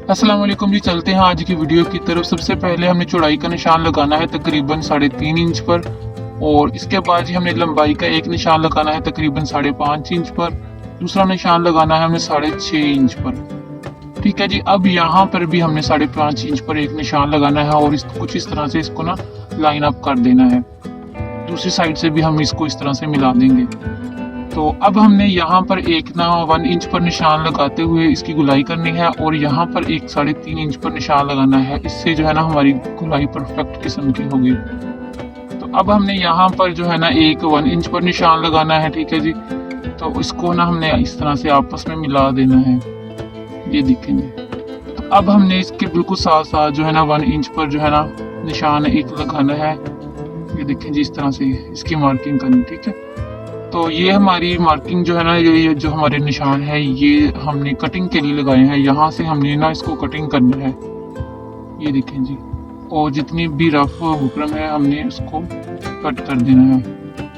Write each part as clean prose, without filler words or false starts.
अस्सलाम वालेकुम जी। चलते हैं आज की वीडियो की तरफ। सबसे पहले हमने चौड़ाई का निशान लगाना है तकरीबन 3.5 इंच पर, और इसके बाद जी हमने लंबाई का एक निशान लगाना है तकरीबन 5.5 इंच पर। दूसरा निशान लगाना है हमें 6.5 इंच पर। ठीक है जी। अब यहाँ पर भी हमने 5.5 इंच पर एक निशान लगाना है और इसको कुछ इस तरह से इसको ना लाइन अप कर देना है। दूसरी साइड से भी हम इसको इस तरह से मिला देंगे। तो अब हमने यहाँ पर एक ना 1 इंच पर निशान लगाते हुए इसकी गुलाई करनी है, और यहाँ पर एक 3.5 इंच पर निशान लगाना है। इससे जो है ना हमारी गुलाई परफेक्ट किस्म की होगी। तो अब हमने यहाँ पर जो है ना एक 1 इंच पर निशान लगाना है। ठीक है जी। तो इसको ना हमने इस तरह से आपस में मिला देना है, ये देखेंगे। तो अब हमने इसके बिल्कुल साथ साथ जो है ना 1 इंच पर जो है ना निशान एक लगाना है, ये देखें जी। इस तरह से इसकी मार्किंग करनी। ठीक है। तो ये हमारी मार्किंग जो है ना, ये जो हमारे निशान है ये हमने कटिंग के लिए लगाए हैं। यहाँ से हमने ना इसको कटिंग करना है, ये देखें जी। और जितनी भी रफ बुकरम है हमने उसको कट कर देना है।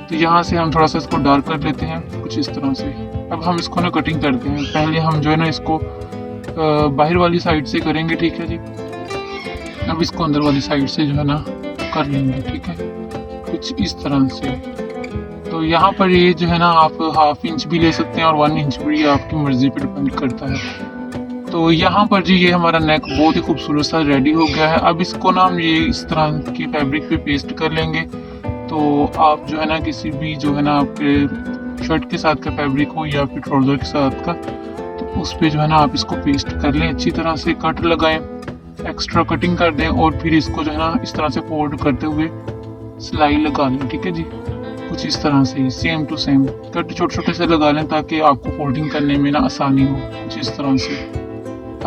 तो यहाँ से हम थोड़ा सा इसको डार्क कर लेते हैं कुछ इस तरह से। अब हम इसको ना कटिंग करते हैं। पहले हम जो है ना इसको बाहर वाली साइड से करेंगे। ठीक है जी। अब इसको अंदर वाली साइड से जो है ना कर लेंगे। ठीक है, कुछ इस तरह से। तो यहाँ पर ये जो है ना आप 1/2 इंच भी ले सकते हैं और 1 इंच भी, आपकी मर्जी पे डिपेंड करता है। तो यहाँ पर जी ये हमारा नेक बहुत ही खूबसूरत सा रेडी हो गया है। अब इसको ना हम ये इस तरह की फैब्रिक पे पेस्ट कर लेंगे। तो आप जो है ना किसी भी जो है ना आपके शर्ट के साथ का फैब्रिक हो या फिर ट्राउज़र के साथ का, तो उस पर जो है ना आप इसको पेस्ट कर लें। अच्छी तरह से कट लगाएं, एक्स्ट्रा कटिंग कर दें, और फिर इसको जो है ना इस तरह से फोल्ड करते हुए सिलाई लगा लें। ठीक है जी। कुछ इस तरह से सेम टू सेम कट छोटे छोटे से लगा लें ताकि आपको फोल्डिंग करने में ना आसानी हो, कुछ इस तरह से।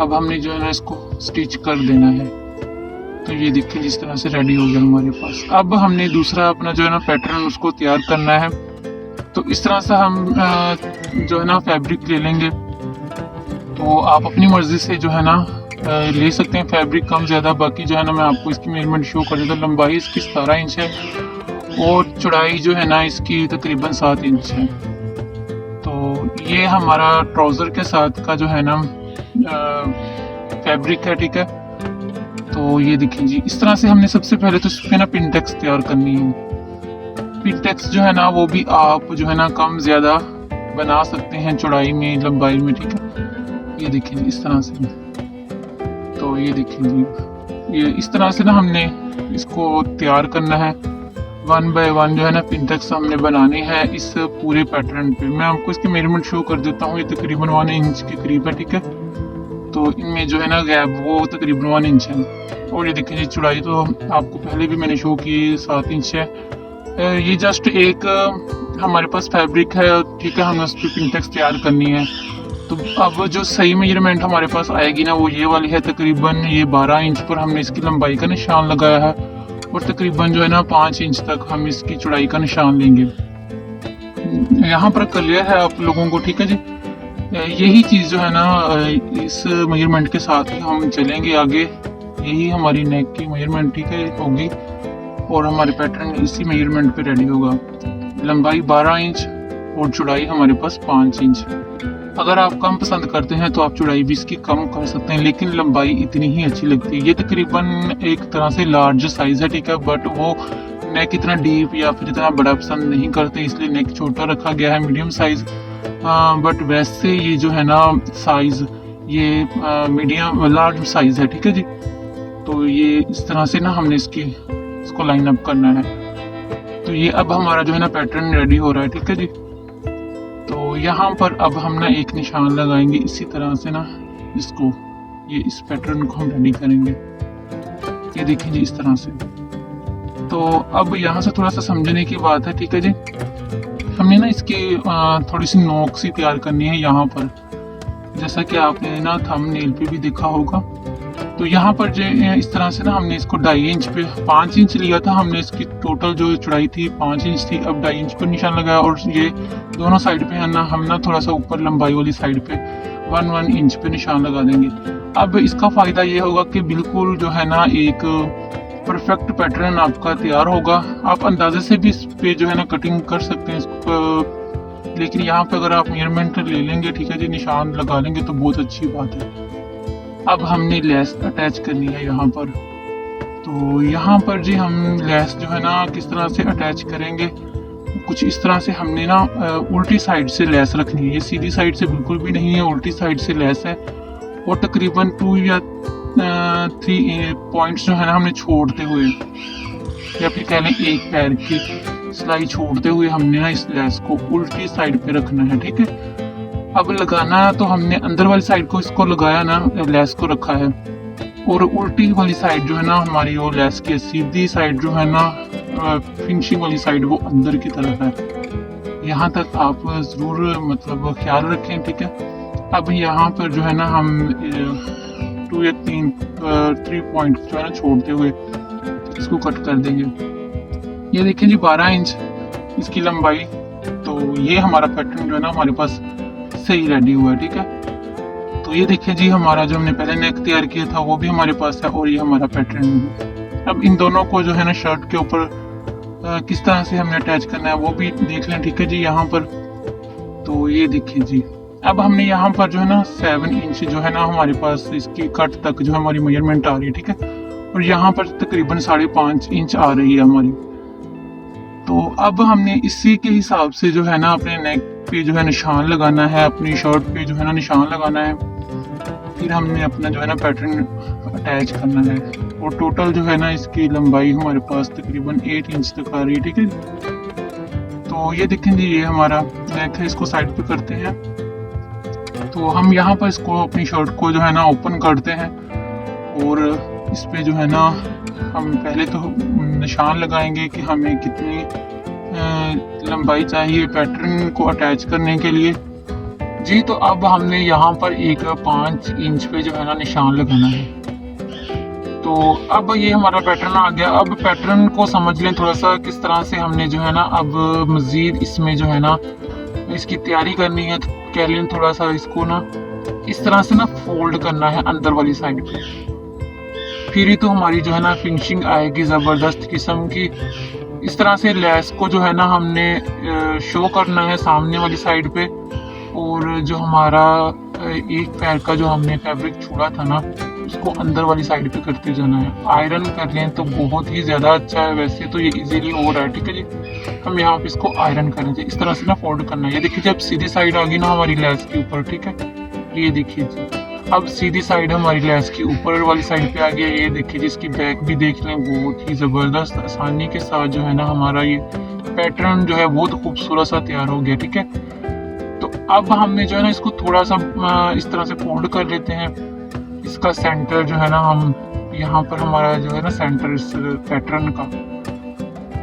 अब हमने जो है ना इसको स्टिच कर देना है। तो ये देखिए जिस तरह से रेडी हो गया हमारे पास। अब हमने दूसरा अपना जो है ना पैटर्न उसको तैयार करना है। तो इस तरह से हम जो है ना फैब्रिक ले लेंगे। तो आप अपनी मर्जी से जो है ना ले सकते हैं फैब्रिक कम ज़्यादा। बाकी जो है ना मैं आपको इसकी मेजरमेंट शो कर देता हूँ। लंबाई इसकी 17 इंच है और चौड़ाई जो है ना इसकी तकरीबन 7 इंच है। तो ये हमारा ट्राउज़र के साथ का जो है ना फैब्रिक है। ठीक है। तो ये देखिए जी, इस तरह से हमने सबसे पहले तो इस पे ना पिनटेक्स तैयार करनी है। पिनटेक्स जो है ना वो भी आप जो है ना कम ज़्यादा बना सकते हैं चौड़ाई में लंबाई में। ठीक है। ये देखिए जी इस तरह से। तो ये देखिए जी, ये इस तरह से ना हमने इसको तैयार करना है। 1 बाय 1 जो है ना पिनटेक्स हमने बनाने हैं इस पूरे पैटर्न पे। मैं आपको इसकी मेजरमेंट शो कर देता हूँ। ये तकरीबन 1 इंच के करीब है। ठीक है। तो इनमें जो है ना गैप वो तकरीबन 1 इंच है। और ये देखिए जी चौड़ाई तो आपको पहले भी मैंने शो की 7 इंच है। ये जस्ट एक हमारे पास फैब्रिक है। ठीक है। हमें उस पर पिनटेक्स तैयार करनी है। तो अब जो सही मेजरमेंट हमारे पास आएगी ना वो ये वाली है। तकरीबन ये 12 इंच पर हमने इसकी लंबाई का निशान लगाया है, और तकरीबन जो है ना 5 इंच तक हम इसकी चौड़ाई का निशान लेंगे। यहाँ पर क्लियर है आप लोगों को? ठीक है जी। यही चीज़ जो है ना इस मेजरमेंट के साथ ही हम चलेंगे आगे। यही हमारी नेक की मेजरमेंट ठीक है होगी, और हमारे पैटर्न इसी मेजरमेंट पे रेडी होगा। लंबाई 12 इंच और चौड़ाई हमारे पास 5 इंच। अगर आप कम पसंद करते हैं तो आप चौड़ाई भी इसकी कम कर सकते हैं, लेकिन लंबाई इतनी ही अच्छी लगती है। ये तकरीबन एक तरह से लार्ज साइज़ है। ठीक है। बट वो नेक इतना डीप या फिर इतना बड़ा पसंद नहीं करते, इसलिए नेक छोटा रखा गया है, मीडियम साइज़। बट वैसे ये जो है ना साइज़ ये मीडियम लार्ज साइज़ है। ठीक है जी। तो ये इस तरह से ना हमने इसको लाइन अप करना है। तो ये अब हमारा जो है ना पैटर्न रेडी हो रहा है। ठीक है जी। तो यहाँ पर अब हम ना एक निशान लगाएंगे इसी तरह से ना इसको, ये इस पैटर्न को हम रेडी करेंगे। ये देखिए जी इस तरह से। तो अब यहाँ से थोड़ा सा समझने की बात है। ठीक है जी। हमने ना इसकी थोड़ी सी नोक सी तैयार करनी है यहाँ पर, जैसा कि आपने ना थंबनेल पे भी देखा होगा। तो यहाँ पर जो इस तरह से ना हमने इसको 2.5 इंच पे 5 इंच लिया था हमने। इसकी टोटल जो चौड़ाई थी 5 इंच थी। अब 2.5 इंच पर निशान लगाया, और ये दोनों साइड पे है ना हम ना थोड़ा सा ऊपर लंबाई वाली साइड पे 1 इंच पे निशान लगा देंगे। अब इसका फ़ायदा ये होगा कि बिल्कुल जो है ना एक परफेक्ट पैटर्न आपका तैयार होगा। आप अंदाजे से भी इस पे जो है ना कटिंग कर सकते हैं इसको, लेकिन यहाँ पे अगर आप मेजरमेंट ले लेंगे, ठीक है जी, निशान लगा लेंगे तो बहुत अच्छी बात है। अब हमने लेस अटैच करनी है यहाँ पर। तो यहाँ पर जी हम लेस जो है ना किस तरह से अटैच करेंगे, कुछ इस तरह से हमने ना उल्टी साइड से लेस रखनी है। ये सीधी साइड से बिल्कुल भी नहीं है, उल्टी साइड से लेस है। और तकरीबन 2 या 3 पॉइंट्स जो है ना हमने छोड़ते हुए, या फिर कह लें एक पैर की सिलाई छोड़ते हुए हमने ना इस लेस को उल्टी साइड पे रखना है, ठीक है। अब लगाना तो हमने अंदर वाली साइड को इसको लगाया ना, लेस को रखा है, और उल्टी वाली साइड जो है ना हमारी वो लेस की सीधी साइड जो है ना फिनिशिंग वाली साइड वो अंदर की तरफ है। यहाँ तक आप ज़रूर मतलब ख्याल रखें, ठीक है। अब यहाँ पर जो है ना हम 2 या 3 पॉइंट जो है ना छोड़ते हुए इसको कट कर देंगे। ये देखें जी 12 इंच इसकी लंबाई। तो ये हमारा पैटर्न जो है ना हमारे पास सही रेडी हुआ है, ठीक है। तो ये देखें जी हमारा जो हमने पहले नेक तैयार किया था वो भी हमारे पास है, और ये हमारा पैटर्न। अब इन दोनों को जो है ना शर्ट के ऊपर किस तरह से हमने अटैच करना है वो भी देख लें, ठीक है जी। यहाँ पर तो ये देखिए जी, अब हमने यहाँ पर जो है ना 7 इंच जो है ना हमारे पास इसकी कट तक जो हमारी मेजरमेंट आ रही है, ठीक है। और यहाँ पर तकरीबन 5.5 इंच आ रही है हमारी। तो अब हमने इसी के हिसाब से जो है ना अपने नेक पे जो है निशान लगाना है, अपनी शर्ट पे जो है ना निशान लगाना है। फिर हमने अपना जो है ना पैटर्न अटैच करना है। और टोटल जो है ना इसकी लंबाई हमारे पास तकरीबन 8 इंच तक आ रही है, ठीक है। तो ये देखें जी, ये हमारा नेक है, इसको साइड पे करते हैं। तो हम यहाँ पर इसको अपनी शर्ट को जो है ना ओपन करते हैं, और इस पे जो है ना हम पहले तो निशान लगाएंगे कि हमें कितनी लंबाई चाहिए पैटर्न को अटैच करने के लिए जी। तो अब हमने यहाँ पर एक 5 इंच पे जो है ना निशान लगाना है। तो अब ये हमारा पैटर्न आ गया। अब पैटर्न को समझ लें थोड़ा सा किस तरह से हमने जो है ना अब मज़ीद इसमें जो है ना इसकी तैयारी करनी है। तो कह लें थोड़ा सा इसको ना इस तरह से ना फोल्ड करना है अंदर वाली साइड पे, फिर ही तो हमारी जो है ना फिनिशिंग आएगी ज़बरदस्त किस्म की। इस तरह से लेस को जो है ना हमने शो करना है सामने वाली साइड पे, और जो हमारा एक पैर का जो हमने फैब्रिक छोड़ा था ना उसको अंदर वाली साइड पे करते जाना है। आयरन कर लें तो बहुत ही ज़्यादा अच्छा है, वैसे तो ये इजीली हो रहा है, ठीक है जी। हम यहाँ पे इसको आयरन करेंगे, इस तरह से ना फोल्ड करना है। ये देखिए जब सीधी साइड आ गई ना हमारी लेस के ऊपर, ठीक है। ये देखिए जी, अब सीधी साइड हमारी लेस की ऊपर वाली साइड पे आ गया। ये देखिए जी, इसकी बैक भी देख लें, बहुत ही ज़बरदस्त आसानी के साथ जो है ना हमारा ये पैटर्न जो है बहुत खूबसूरत सा तैयार हो गया, ठीक है। तो अब हमने जो है ना इसको थोड़ा सा इस तरह से फोल्ड कर लेते हैं। इसका सेंटर जो है ना हम यहाँ पर हमारा जो है ना सेंटर इस पैटर्न का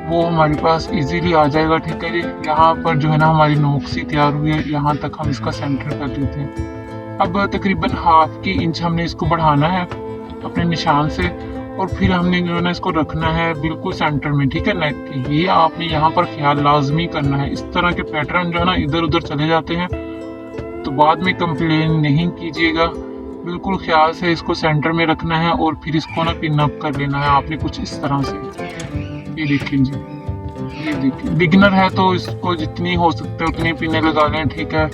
वो हमारे पास इजीली आ जाएगा, ठीक है जी। यहाँ पर जो है ना हमारी नोक सी तैयार हुई है, यहाँ तक हम इसका सेंटर कर लेते हैं। अब तकरीबन ½ इंच हमने इसको बढ़ाना है अपने निशान से, और फिर हमने जो है ना इसको रखना है बिल्कुल सेंटर में, ठीक है, नेक के। ये आपने यहाँ पर ख्याल लाजमी करना है। इस तरह के पैटर्न जो है ना इधर उधर चले जाते हैं तो बाद में कंप्लेन नहीं कीजिएगा। बिल्कुल ख्याल से इसको सेंटर में रखना है, और फिर इसको ना पिन अप कर लेना है आपने कुछ इस तरह से। ये देखिए जी, ये देखिए, बिगिनर है तो इसको जितनी हो सकता है उतनी पिने लगा लें, ठीक है।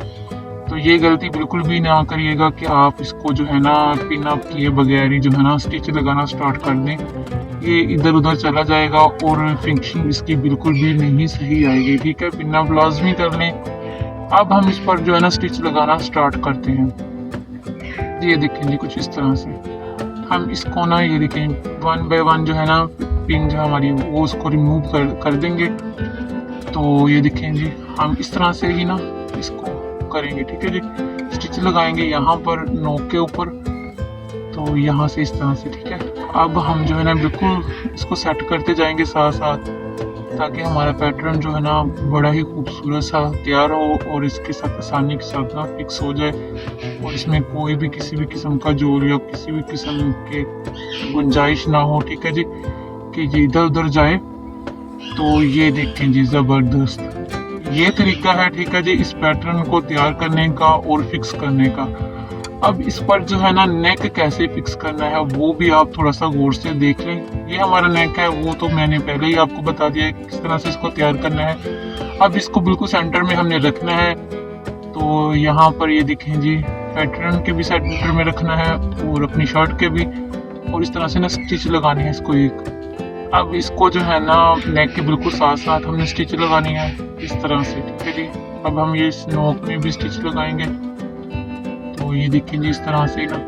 तो ये गलती बिल्कुल भी ना करिएगा कि आप इसको जो है ना पिन अप किए बगैर ही जो है ना स्टिच लगाना स्टार्ट कर दें। ये इधर उधर चला जाएगा और फिनिशिंग इसकी बिल्कुल भी नहीं सही आएगी, ठीक है। पिन अप लाजमी कर लें। अब हम इस पर जो है ना स्टिच लगाना स्टार्ट करते हैं। ये देखें जी, कुछ इस तरह से हम इसको ना ये देखें 1 बाय 1 जो है ना पिन जो हमारी वो उसको रिमूव कर देंगे। तो ये देखें जी, हम इस तरह से ही ना इसको करेंगे, ठीक है जी। स्टिच लगाएंगे यहाँ पर नोक के ऊपर, तो यहाँ से इस तरह से, ठीक है। अब हम जो है ना बिल्कुल इसको सेट करते जाएंगे साथ साथ, ताकि हमारा पैटर्न जो है ना बड़ा ही खूबसूरत सा तैयार हो, और इसके साथ आसानी के साथ ना फिक्स हो जाए, और इसमें कोई भी किसी भी किस्म का जोड़ या किसी भी किस्म के गुंजाइश ना हो, ठीक है जी, कि ये इधर उधर जाए। तो ये देखें जी, ज़बरदस्त ये तरीका है, ठीक है जी, इस पैटर्न को तैयार करने का और फिक्स करने का। अब इस पर जो है ना नेक कैसे फिक्स करना है वो भी आप थोड़ा सा गौर से देख लें। ये हमारा नेक है, वो तो मैंने पहले ही आपको बता दिया है किस तरह से इसको तैयार करना है। अब इसको बिल्कुल सेंटर में हमने रखना है। तो यहाँ पर ये देखें जी, पैटर्न के भी सेंटर में रखना है और अपनी शर्ट के भी, और इस तरह से ना स्टिच लगानी है इसको एक। अब इसको जो है ना नेक के बिल्कुल साथ साथ हमने स्टिच लगानी है इस तरह से, ठीक है जी। अब हम ये इस नोक में भी स्टिच लगाएंगे। तो ये देखें जी, इस तरह से ना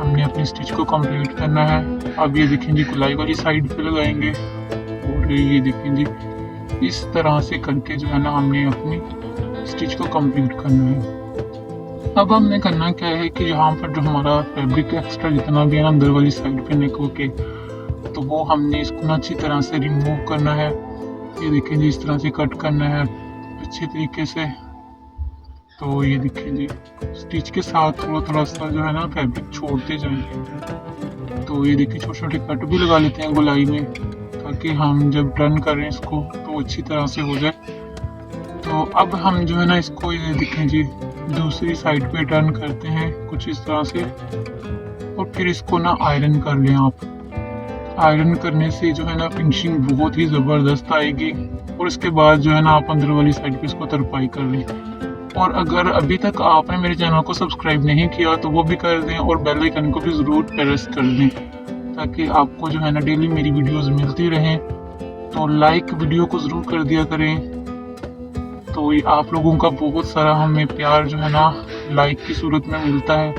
हमने अपनी स्टिच को कंप्लीट करना है। अब ये देखें जी, गुलाई वाली साइड पे लगाएंगे और ये देखें जी, इस तरह से करके जो है ना हमने अपनी स्टिच को कंप्लीट करना है। अब हमने करना क्या है कि यहाँ पर जो हमारा फैब्रिक एक्स्ट्रा जितना भी है ना अंदर वाली साइड पे नेक के, तो वो हमने इसको ना अच्छी तरह से रिमूव करना है। ये देखें जी, इस तरह से कट करना है अच्छे तरीके से। तो ये देखें जी, स्टिच के साथ थोड़ा थोड़ा सा जो है ना फैब्रिक छोड़ते जाएंगे। तो ये देखिए, छोटे छोटे कट भी लगा लेते हैं गोलाई में, ताकि हम जब टर्न करें इसको तो अच्छी तरह से हो जाए। तो अब हम जो है ना इसको, ये देखें जी, दूसरी साइड पे टर्न करते हैं कुछ इस तरह से, और फिर इसको ना आयरन कर लें आप। आयरन करने से जो है ना फिनिशिंग बहुत ही ज़बरदस्त आएगी। और इसके बाद जो है ना आप अंदर वाली साइड पे इसको तरपाई कर लें। और अगर अभी तक आपने मेरे चैनल को सब्सक्राइब नहीं किया तो वो भी कर दें, और बेल आइकन को भी ज़रूर प्रेस कर दें, ताकि आपको जो है ना डेली मेरी वीडियोस मिलती रहें। तो लाइक वीडियो को ज़रूर कर दिया करें। तो ये आप लोगों का बहुत सारा हमें प्यार जो है ना लाइक की सूरत में मिलता है।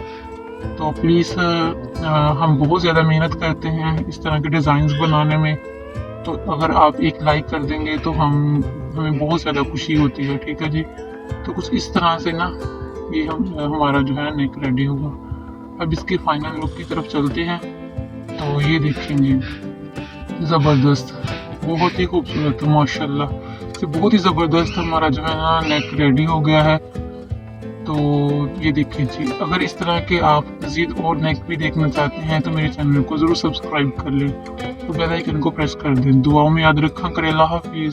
तो प्लीज़, हम बहुत ज़्यादा मेहनत करते हैं इस तरह के डिज़ाइंस बनाने में। तो अगर आप एक लाइक कर देंगे तो हमें बहुत ज़्यादा खुशी होती है, ठीक है जी। तो कुछ इस तरह से ना ये हमारा जो है नेक रेडी होगा। अब इसकी फाइनल लुक की तरफ चलते हैं। तो ये देखेंगे, ज़बरदस्त, बहुत ही खूबसूरत, माशाल्लाह से बहुत ही ज़बरदस्त हमारा जो है ना नेक रेडी हो गया है। तो ये देखिए जी, अगर इस तरह के आप मज़ीद और नेक भी देखना चाहते हैं तो मेरे चैनल को ज़रूर सब्सक्राइब कर लें, तो बेल आइकन को प्रेस कर दें। दुआओं में याद रखा करें। अल्लाह हाफिज़।